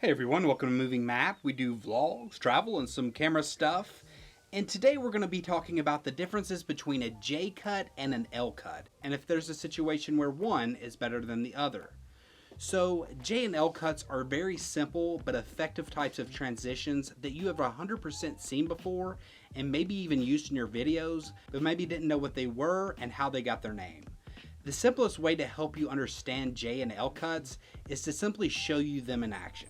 Hey everyone, welcome to Moving Map. We do vlogs, travel, and some camera stuff. And today we're going to be talking about the differences between a J cut and an L cut, and if there's a situation where one is better than the other. So J and L cuts are very simple but effective types of transitions that you have 100% seen before and maybe even used in your videos, but maybe didn't know what they were and how they got their name. The simplest way to help you understand J and L cuts is to simply show you them in action.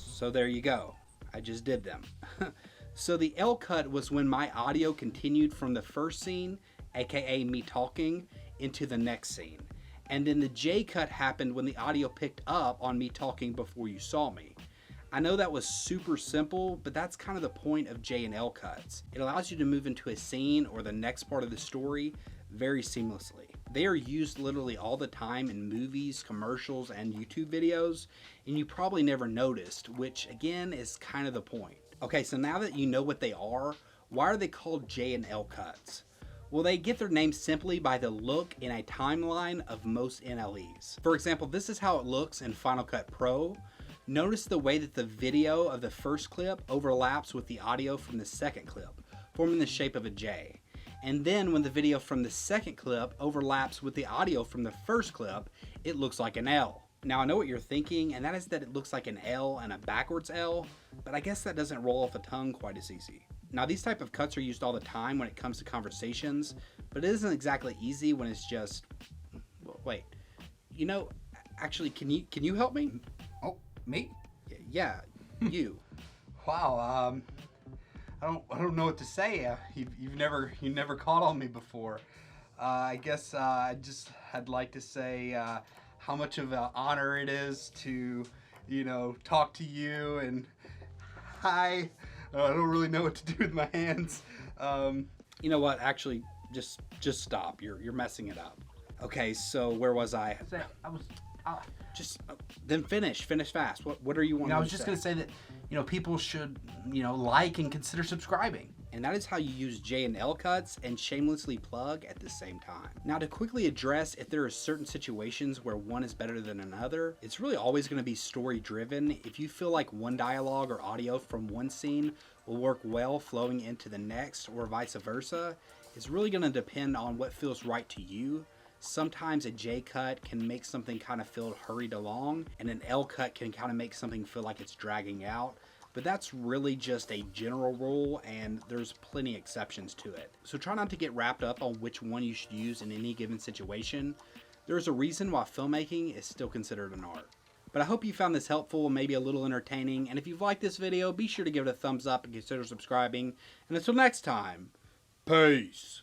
So there you go. I just did them. So the L cut was when my audio continued from the first scene, aka me talking, into the next scene. And then the J cut happened when the audio picked up on me talking before you saw me. I know that was super simple, but that's kind of the point of J and L cuts. It allows you to move into a scene or the next part of the story very seamlessly. They are used literally all the time in movies, commercials, and YouTube videos, and you probably never noticed, which again is kind of the point. Okay, so now that you know what they are, why are they called J and L cuts? Well, they get their name simply by the look in a timeline of most NLEs. For example, this is how it looks in Final Cut Pro. Notice the way that the video of the first clip overlaps with the audio from the second clip, forming the shape of a J. And then when the video from the second clip overlaps with the audio from the first clip, it looks like an L. Now I know what you're thinking, and that is that it looks like an L and a backwards L, but I guess that doesn't roll off the tongue quite as easy. Now these type of cuts are used all the time when it comes to conversations, but it isn't exactly easy when it's just, wait, you know, actually, can you help me? Oh, me? Yeah, you. Wow. I don't know what to say. You've never called on me before. I guess I'd like to say how much of an honor it is to, talk to you. And hi. I don't really know what to do with my hands. You know what? Actually, just stop. You're messing it up. Okay, so where was I? Then finish fast. What are you wanting? I was just gonna say that people should like and consider subscribing. And that is how you use J and L cuts and shamelessly plug at the same time. Now to quickly address if there are certain situations where one is better than another, it's really always going to be story driven. If you feel like one dialogue or audio from one scene will work well flowing into the next or vice versa, it's really going to depend on what feels right to you. Sometimes a J cut can make something kind of feel hurried along, and an L cut can kind of make something feel like it's dragging out. But that's really just a general rule, and there's plenty exceptions to it. So try not to get wrapped up on which one you should use in any given situation. There's a reason why filmmaking is still considered an art. But I hope you found this helpful and maybe a little entertaining. And if you've liked this video, be sure to give it a thumbs up and consider subscribing. And until next time, peace.